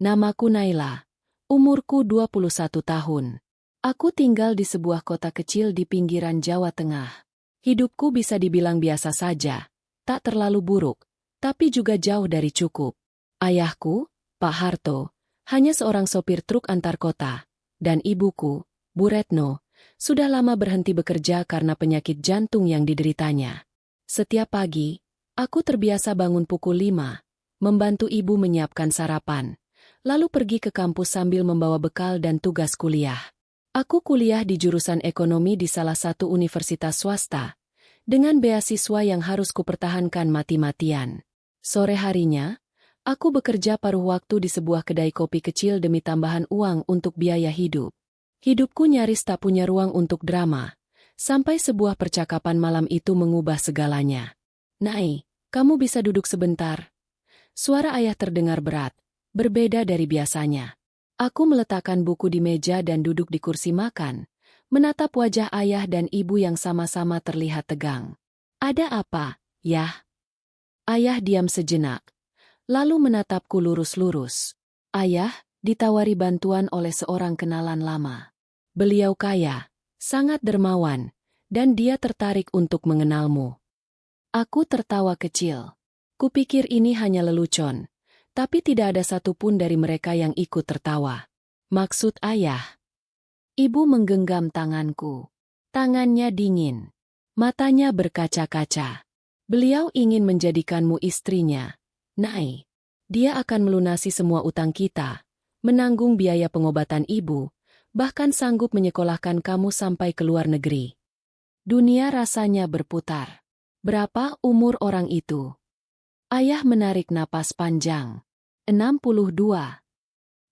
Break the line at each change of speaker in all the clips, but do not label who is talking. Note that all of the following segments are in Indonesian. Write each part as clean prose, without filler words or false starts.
Namaku Naila. Umurku 21 tahun. Aku tinggal di sebuah kota kecil di pinggiran Jawa Tengah. Hidupku bisa dibilang biasa saja, tak terlalu buruk, tapi juga jauh dari cukup. Ayahku, Pak Harto, hanya seorang sopir truk antar kota, dan ibuku, Bu Retno, sudah lama berhenti bekerja karena penyakit jantung yang dideritanya. Setiap pagi, aku terbiasa bangun pukul 5, membantu ibu menyiapkan sarapan, lalu pergi ke kampus sambil membawa bekal dan tugas kuliah. Aku kuliah di jurusan ekonomi di salah satu universitas swasta, dengan beasiswa yang harus kupertahankan mati-matian. Sore harinya, aku bekerja paruh waktu di sebuah kedai kopi kecil demi tambahan uang untuk biaya hidup. Hidupku nyaris tak punya ruang untuk drama, sampai sebuah percakapan malam itu mengubah segalanya. "Nai, kamu bisa duduk sebentar?" Suara ayah terdengar berat, berbeda dari biasanya. Aku meletakkan buku di meja dan duduk di kursi makan, menatap wajah ayah dan ibu yang sama-sama terlihat tegang. "Ada apa, Yah?" Ayah diam sejenak, lalu menatapku lurus-lurus. "Ayah, ditawari bantuan oleh seorang kenalan lama. Beliau kaya, sangat dermawan, dan dia tertarik untuk mengenalmu." Aku tertawa kecil. Kupikir ini hanya lelucon, tapi tidak ada satupun dari mereka yang ikut tertawa. "Maksud ayah?" Ibu menggenggam tanganku. Tangannya dingin. Matanya berkaca-kaca. "Beliau ingin menjadikanmu istrinya, Nai. Dia akan melunasi semua utang kita, menanggung biaya pengobatan ibu, bahkan sanggup menyekolahkan kamu sampai ke luar negeri." Dunia rasanya berputar. Berapa umur orang itu? Ayah menarik napas panjang. 62.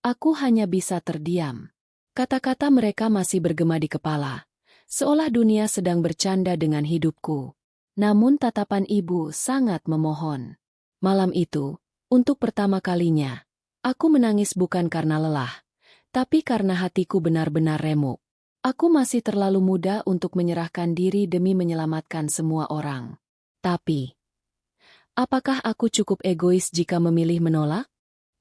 Aku hanya bisa terdiam. Kata-kata mereka masih bergema di kepala, seolah dunia sedang bercanda dengan hidupku. Namun tatapan ibu sangat memohon. Malam itu, untuk pertama kalinya, aku menangis bukan karena lelah, tapi karena hatiku benar-benar remuk. Aku masih terlalu muda untuk menyerahkan diri demi menyelamatkan semua orang. Tapi, apakah aku cukup egois jika memilih menolak?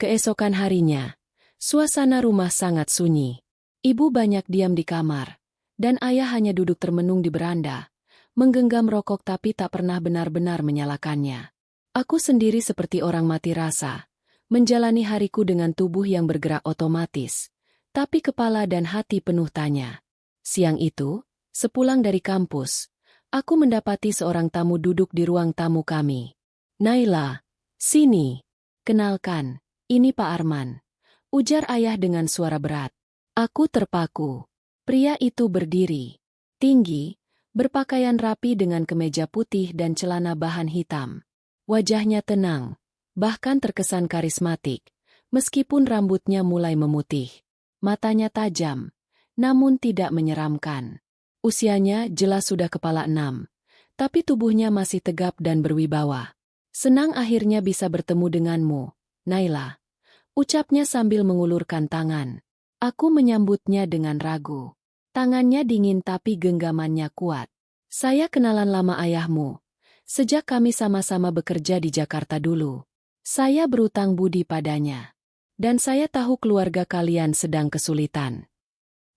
Keesokan harinya, suasana rumah sangat sunyi. Ibu banyak diam di kamar, dan ayah hanya duduk termenung di beranda, menggenggam rokok tapi tak pernah benar-benar menyalakannya. Aku sendiri seperti orang mati rasa, menjalani hariku dengan tubuh yang bergerak otomatis, tapi kepala dan hati penuh tanya. Siang itu, sepulang dari kampus, aku mendapati seorang tamu duduk di ruang tamu kami. "Naila, sini. Kenalkan, ini Pak Arman," ujar ayah dengan suara berat. Aku terpaku. Pria itu berdiri, tinggi, berpakaian rapi dengan kemeja putih dan celana bahan hitam. Wajahnya tenang, bahkan terkesan karismatik, meskipun rambutnya mulai memutih. Matanya tajam, namun tidak menyeramkan. Usianya jelas sudah kepala 6, tapi tubuhnya masih tegap dan berwibawa. "Senang akhirnya bisa bertemu denganmu, Naila," ucapnya sambil mengulurkan tangan. Aku menyambutnya dengan ragu. Tangannya dingin tapi genggamannya kuat. "Saya kenalan lama ayahmu. Sejak kami sama-sama bekerja di Jakarta dulu. Saya berutang budi padanya. Dan saya tahu keluarga kalian sedang kesulitan."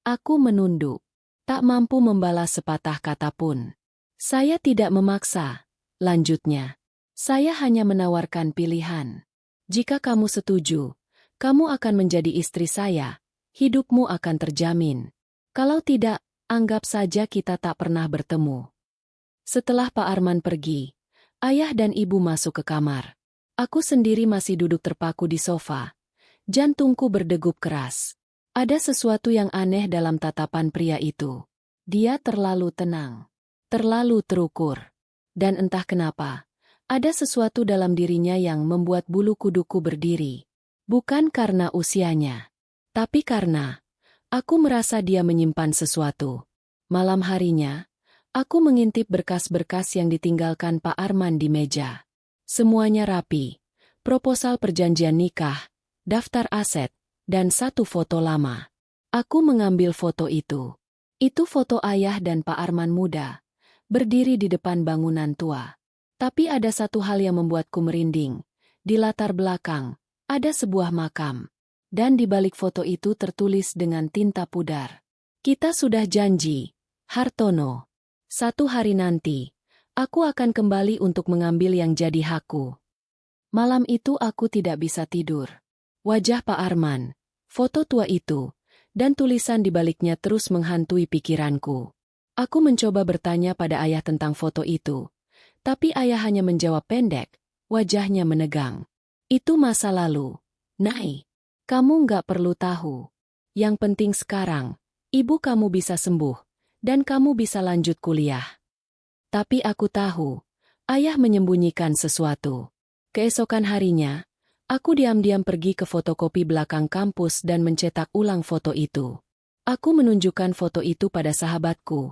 Aku menunduk, tak mampu membalas sepatah kata pun. "Saya tidak memaksa," lanjutnya. "Saya hanya menawarkan pilihan. Jika kamu setuju, kamu akan menjadi istri saya. Hidupmu akan terjamin. Kalau tidak, anggap saja kita tak pernah bertemu." Setelah Pak Arman pergi, ayah dan ibu masuk ke kamar. Aku sendiri masih duduk terpaku di sofa. Jantungku berdegup keras. Ada sesuatu yang aneh dalam tatapan pria itu. Dia terlalu tenang, terlalu terukur. Dan entah kenapa, ada sesuatu dalam dirinya yang membuat bulu kuduku berdiri. Bukan karena usianya, tapi karena aku merasa dia menyimpan sesuatu. Malam harinya, aku mengintip berkas-berkas yang ditinggalkan Pak Arman di meja. Semuanya rapi. Proposal perjanjian nikah, daftar aset, dan satu foto lama. Aku mengambil foto itu. Itu foto ayah dan Pak Arman muda, berdiri di depan bangunan tua. Tapi ada satu hal yang membuatku merinding. Di latar belakang, ada sebuah makam. Dan di balik foto itu tertulis dengan tinta pudar. Kita sudah janji, Hartono. Suatu hari nanti, aku akan kembali untuk mengambil yang jadi hakku. Malam itu aku tidak bisa tidur. Wajah Pak Arman, foto tua itu, dan tulisan di baliknya terus menghantui pikiranku. Aku mencoba bertanya pada ayah tentang foto itu, tapi ayah hanya menjawab pendek, wajahnya menegang. Itu masa lalu, Nai. Kamu nggak perlu tahu. Yang penting sekarang, ibu kamu bisa sembuh, dan kamu bisa lanjut kuliah. Tapi aku tahu, ayah menyembunyikan sesuatu. Keesokan harinya, aku diam-diam pergi ke fotokopi belakang kampus dan mencetak ulang foto itu. Aku menunjukkan foto itu pada sahabatku,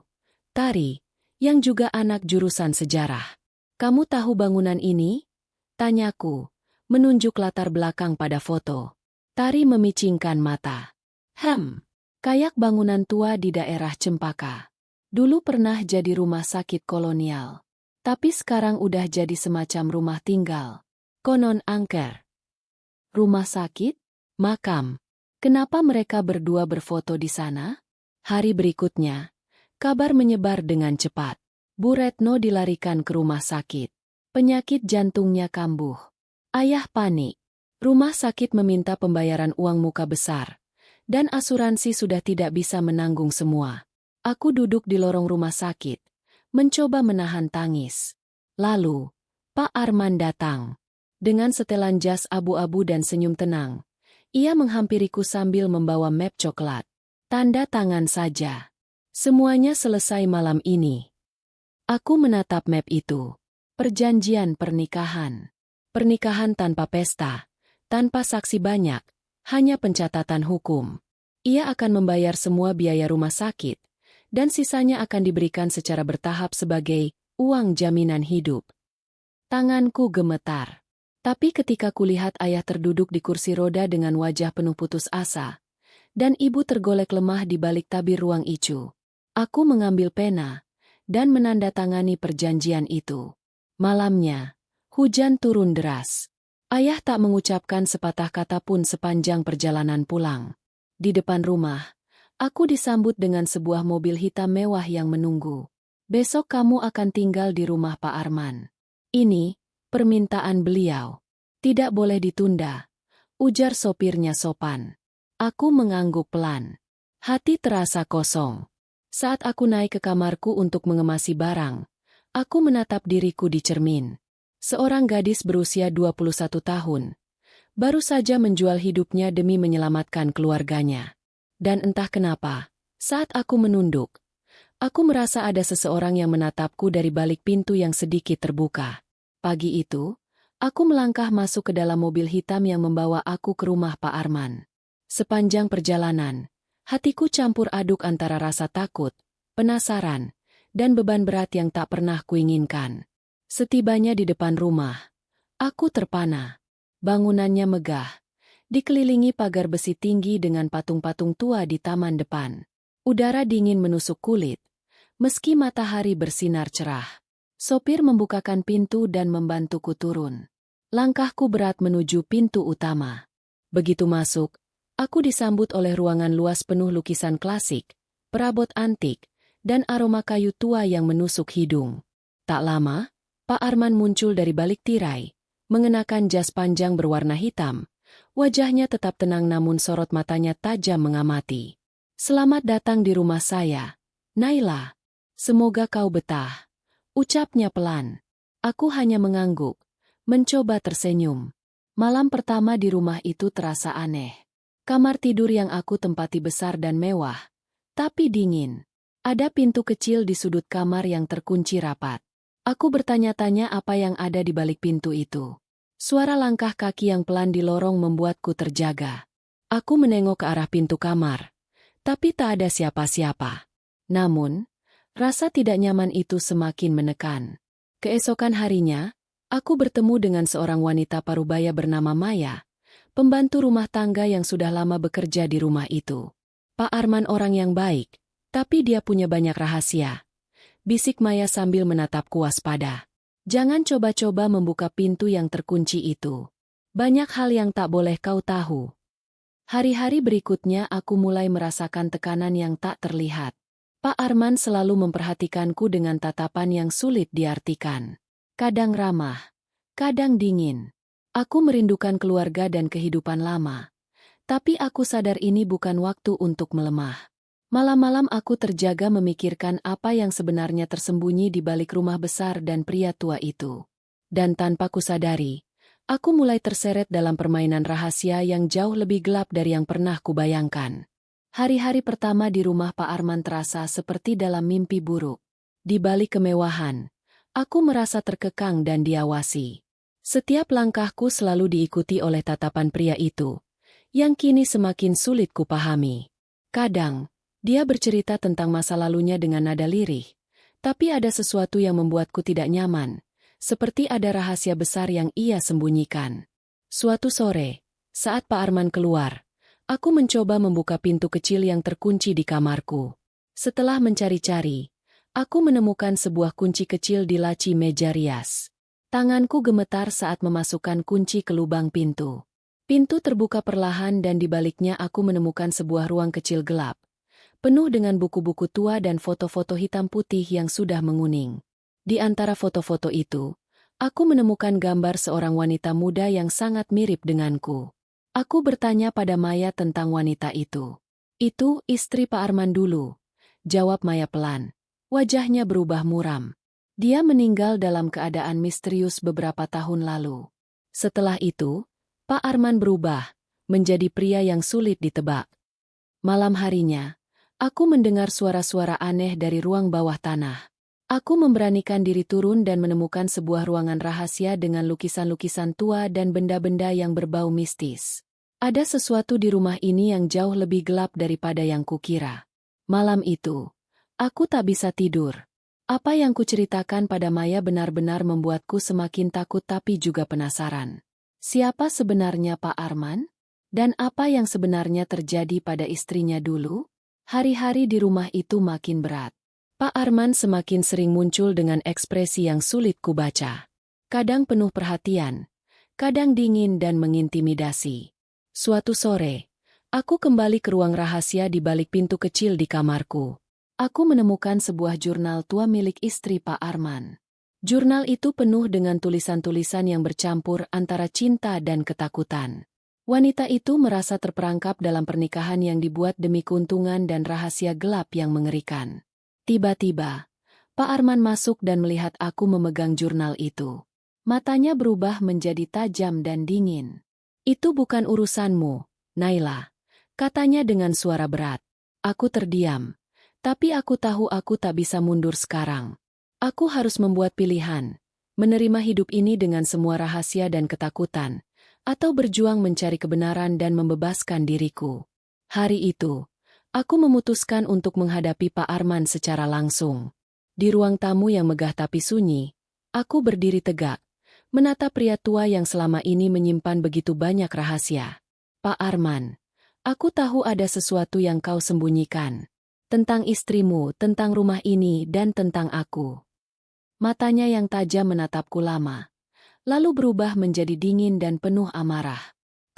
Tari, yang juga anak jurusan sejarah. Kamu tahu bangunan ini? Tanyaku, menunjuk latar belakang pada foto. Tari memicingkan mata. Kayak bangunan tua di daerah Cempaka. Dulu pernah jadi rumah sakit kolonial. Tapi sekarang udah jadi semacam rumah tinggal. Konon angker. Rumah sakit? Makam. Kenapa mereka berdua berfoto di sana? Hari berikutnya, kabar menyebar dengan cepat. Bu Retno dilarikan ke rumah sakit. Penyakit jantungnya kambuh. Ayah panik. Rumah sakit meminta pembayaran uang muka besar. Dan asuransi sudah tidak bisa menanggung semua. Aku duduk di lorong rumah sakit, mencoba menahan tangis. Lalu, Pak Arman datang. Dengan setelan jas abu-abu dan senyum tenang, ia menghampiriku sambil membawa map coklat. Tanda tangan saja. Semuanya selesai malam ini. Aku menatap map itu. Perjanjian pernikahan. Pernikahan tanpa pesta, tanpa saksi banyak, hanya pencatatan hukum. Ia akan membayar semua biaya rumah sakit, dan sisanya akan diberikan secara bertahap sebagai uang jaminan hidup. Tanganku gemetar. Tapi ketika kulihat ayah terduduk di kursi roda dengan wajah penuh putus asa, dan ibu tergolek lemah di balik tabir ruang icu, aku mengambil pena dan menandatangani perjanjian itu. Malamnya, hujan turun deras. Ayah tak mengucapkan sepatah kata pun sepanjang perjalanan pulang. Di depan rumah, aku disambut dengan sebuah mobil hitam mewah yang menunggu. Besok kamu akan tinggal di rumah Pak Arman. Ini, permintaan beliau. Tidak boleh ditunda, ujar sopirnya sopan. Aku mengangguk pelan. Hati terasa kosong. Saat aku naik ke kamarku untuk mengemasi barang, aku menatap diriku di cermin. Seorang gadis berusia 21 tahun. Baru saja menjual hidupnya demi menyelamatkan keluarganya. Dan entah kenapa, saat aku menunduk, aku merasa ada seseorang yang menatapku dari balik pintu yang sedikit terbuka. Pagi itu, aku melangkah masuk ke dalam mobil hitam yang membawa aku ke rumah Pak Arman. Sepanjang perjalanan, hatiku campur aduk antara rasa takut, penasaran, dan beban berat yang tak pernah kuinginkan. Setibanya di depan rumah, aku terpana. Bangunannya megah, dikelilingi pagar besi tinggi dengan patung-patung tua di taman depan. Udara dingin menusuk kulit, meski matahari bersinar cerah. Sopir membukakan pintu dan membantuku turun. Langkahku berat menuju pintu utama. Begitu masuk, aku disambut oleh ruangan luas penuh lukisan klasik, perabot antik, dan aroma kayu tua yang menusuk hidung. Tak lama, Pak Arman muncul dari balik tirai, mengenakan jas panjang berwarna hitam. Wajahnya tetap tenang namun sorot matanya tajam mengamati. Selamat datang di rumah saya, Naila. Semoga kau betah, ucapnya pelan. Aku hanya mengangguk, mencoba tersenyum. Malam pertama di rumah itu terasa aneh. Kamar tidur yang aku tempati besar dan mewah, tapi dingin. Ada pintu kecil di sudut kamar yang terkunci rapat. Aku bertanya-tanya apa yang ada di balik pintu itu. Suara langkah kaki yang pelan di lorong membuatku terjaga. Aku menengok ke arah pintu kamar, tapi tak ada siapa-siapa. Namun, rasa tidak nyaman itu semakin menekan. Keesokan harinya, aku bertemu dengan seorang wanita parubaya bernama Maya, pembantu rumah tangga yang sudah lama bekerja di rumah itu. Pak Arman orang yang baik, tapi dia punya banyak rahasia. Bisik Maya sambil menatapku waspada. Jangan coba-coba membuka pintu yang terkunci itu. Banyak hal yang tak boleh kau tahu. Hari-hari berikutnya aku mulai merasakan tekanan yang tak terlihat. Pak Arman selalu memperhatikanku dengan tatapan yang sulit diartikan. Kadang ramah, kadang dingin. Aku merindukan keluarga dan kehidupan lama. Tapi aku sadar ini bukan waktu untuk melemah. Malam-malam aku terjaga memikirkan apa yang sebenarnya tersembunyi di balik rumah besar dan pria tua itu. Dan tanpa kusadari, aku mulai terseret dalam permainan rahasia yang jauh lebih gelap dari yang pernah kubayangkan. Hari-hari pertama di rumah Pak Arman terasa seperti dalam mimpi buruk. Di balik kemewahan, aku merasa terkekang dan diawasi. Setiap langkahku selalu diikuti oleh tatapan pria itu, yang kini semakin sulit kupahami. Kadang, dia bercerita tentang masa lalunya dengan nada lirih, tapi ada sesuatu yang membuatku tidak nyaman. Seperti ada rahasia besar yang ia sembunyikan. Suatu sore, saat Pak Arman keluar, aku mencoba membuka pintu kecil yang terkunci di kamarku. Setelah mencari-cari, aku menemukan sebuah kunci kecil di laci meja rias. Tanganku gemetar saat memasukkan kunci ke lubang pintu. Pintu terbuka perlahan dan di baliknya aku menemukan sebuah ruang kecil gelap, penuh dengan buku-buku tua dan foto-foto hitam putih yang sudah menguning. Di antara foto-foto itu, aku menemukan gambar seorang wanita muda yang sangat mirip denganku. Aku bertanya pada Maya tentang wanita itu. Itu istri Pak Arman dulu, jawab Maya pelan. Wajahnya berubah muram. Dia meninggal dalam keadaan misterius beberapa tahun lalu. Setelah itu, Pak Arman berubah, menjadi pria yang sulit ditebak. Malam harinya, aku mendengar suara-suara aneh dari ruang bawah tanah. Aku memberanikan diri turun dan menemukan sebuah ruangan rahasia dengan lukisan-lukisan tua dan benda-benda yang berbau mistis. Ada sesuatu di rumah ini yang jauh lebih gelap daripada yang kukira. Malam itu, aku tak bisa tidur. Apa yang kuceritakan pada Maya benar-benar membuatku semakin takut tapi juga penasaran. Siapa sebenarnya Pak Arman? Dan apa yang sebenarnya terjadi pada istrinya dulu? Hari-hari di rumah itu makin berat. Pak Arman semakin sering muncul dengan ekspresi yang sulit kubaca. Kadang penuh perhatian, kadang dingin dan mengintimidasi. Suatu sore, aku kembali ke ruang rahasia di balik pintu kecil di kamarku. Aku menemukan sebuah jurnal tua milik istri Pak Arman. Jurnal itu penuh dengan tulisan-tulisan yang bercampur antara cinta dan ketakutan. Wanita itu merasa terperangkap dalam pernikahan yang dibuat demi keuntungan dan rahasia gelap yang mengerikan. Tiba-tiba, Pak Arman masuk dan melihat aku memegang jurnal itu. Matanya berubah menjadi tajam dan dingin. Itu bukan urusanmu, Naila, katanya dengan suara berat. Aku terdiam, tapi aku tahu aku tak bisa mundur sekarang. Aku harus membuat pilihan, menerima hidup ini dengan semua rahasia dan ketakutan, atau berjuang mencari kebenaran dan membebaskan diriku. Hari itu, aku memutuskan untuk menghadapi Pak Arman secara langsung. Di ruang tamu yang megah tapi sunyi, aku berdiri tegak, menatap pria tua yang selama ini menyimpan begitu banyak rahasia. Pak Arman, aku tahu ada sesuatu yang kau sembunyikan. Tentang istrimu, tentang rumah ini, dan tentang aku. Matanya yang tajam menatapku lama, lalu berubah menjadi dingin dan penuh amarah.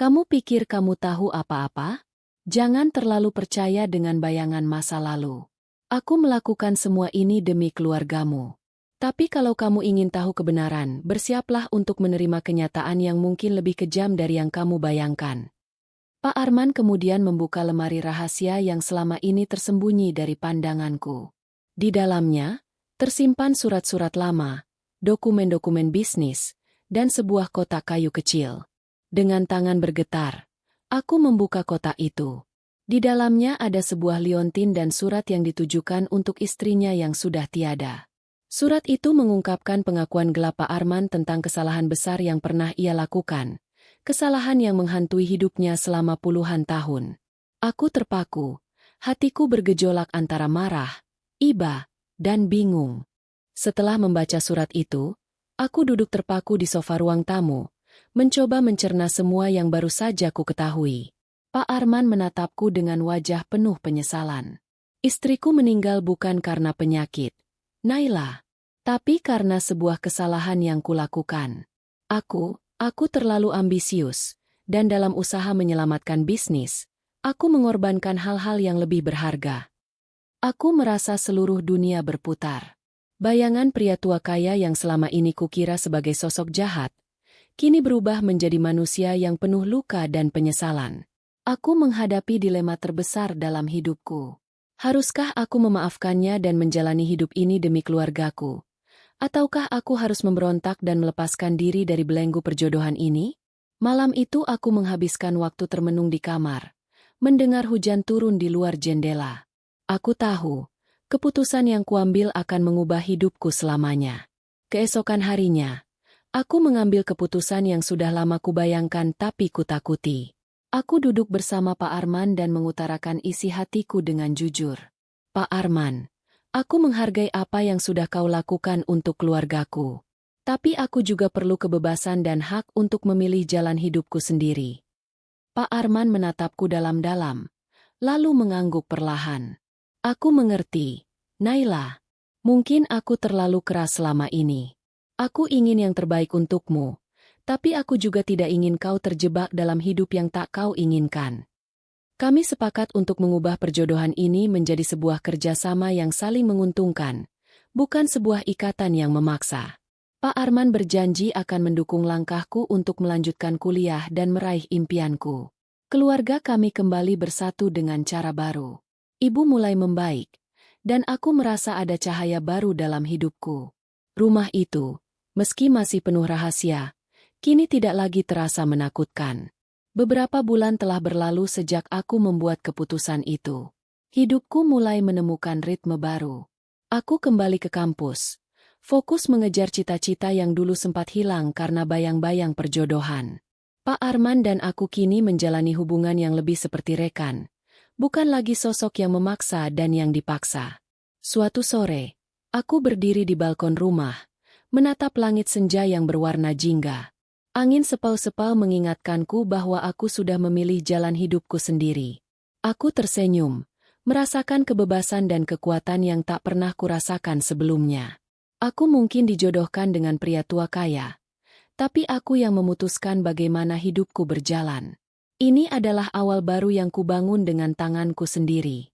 Kamu pikir kamu tahu apa-apa? Jangan terlalu percaya dengan bayangan masa lalu. Aku melakukan semua ini demi keluargamu. Tapi kalau kamu ingin tahu kebenaran, bersiaplah untuk menerima kenyataan yang mungkin lebih kejam dari yang kamu bayangkan. Pak Arman kemudian membuka lemari rahasia yang selama ini tersembunyi dari pandanganku. Di dalamnya, tersimpan surat-surat lama, dokumen-dokumen bisnis, dan sebuah kotak kayu kecil. Dengan tangan bergetar, aku membuka kotak itu. Di dalamnya ada sebuah liontin dan surat yang ditujukan untuk istrinya yang sudah tiada. Surat itu mengungkapkan pengakuan gelap Pak Arman tentang kesalahan besar yang pernah ia lakukan. Kesalahan yang menghantui hidupnya selama puluhan tahun. Aku terpaku. Hatiku bergejolak antara marah, iba, dan bingung. Setelah membaca surat itu, aku duduk terpaku di sofa ruang tamu, mencoba mencerna semua yang baru saja ku ketahui. Pak Arman menatapku dengan wajah penuh penyesalan. Istriku meninggal bukan karena penyakit, Naila, tapi karena sebuah kesalahan yang kulakukan. Aku terlalu ambisius, dan dalam usaha menyelamatkan bisnis, aku mengorbankan hal-hal yang lebih berharga. Aku merasa seluruh dunia berputar. Bayangan pria tua kaya yang selama ini kukira sebagai sosok jahat, kini berubah menjadi manusia yang penuh luka dan penyesalan. Aku menghadapi dilema terbesar dalam hidupku. Haruskah aku memaafkannya dan menjalani hidup ini demi keluargaku? Ataukah aku harus memberontak dan melepaskan diri dari belenggu perjodohan ini? Malam itu aku menghabiskan waktu termenung di kamar, mendengar hujan turun di luar jendela. Aku tahu, keputusan yang kuambil akan mengubah hidupku selamanya. Keesokan harinya, aku mengambil keputusan yang sudah lama kubayangkan tapi kutakuti. Aku duduk bersama Pak Arman dan mengutarakan isi hatiku dengan jujur. Pak Arman, aku menghargai apa yang sudah kau lakukan untuk keluargaku. Tapi aku juga perlu kebebasan dan hak untuk memilih jalan hidupku sendiri. Pak Arman menatapku dalam-dalam, lalu mengangguk perlahan. Aku mengerti, Naila. Mungkin aku terlalu keras selama ini. Aku ingin yang terbaik untukmu. Tapi aku juga tidak ingin kau terjebak dalam hidup yang tak kau inginkan. Kami sepakat untuk mengubah perjodohan ini menjadi sebuah kerjasama yang saling menguntungkan, bukan sebuah ikatan yang memaksa. Pak Arman berjanji akan mendukung langkahku untuk melanjutkan kuliah dan meraih impianku. Keluarga kami kembali bersatu dengan cara baru. Ibu mulai membaik, dan aku merasa ada cahaya baru dalam hidupku. Rumah itu, meski masih penuh rahasia, kini tidak lagi terasa menakutkan. Beberapa bulan telah berlalu sejak aku membuat keputusan itu. Hidupku mulai menemukan ritme baru. Aku kembali ke kampus, fokus mengejar cita-cita yang dulu sempat hilang karena bayang-bayang perjodohan. Pak Arman dan aku kini menjalani hubungan yang lebih seperti rekan, bukan lagi sosok yang memaksa dan yang dipaksa. Suatu sore, aku berdiri di balkon rumah, menatap langit senja yang berwarna jingga. Angin sepau-sepau mengingatkanku bahwa aku sudah memilih jalan hidupku sendiri. Aku tersenyum, merasakan kebebasan dan kekuatan yang tak pernah kurasakan sebelumnya. Aku mungkin dijodohkan dengan pria tua kaya, tapi aku yang memutuskan bagaimana hidupku berjalan. Ini adalah awal baru yang kubangun dengan tanganku sendiri.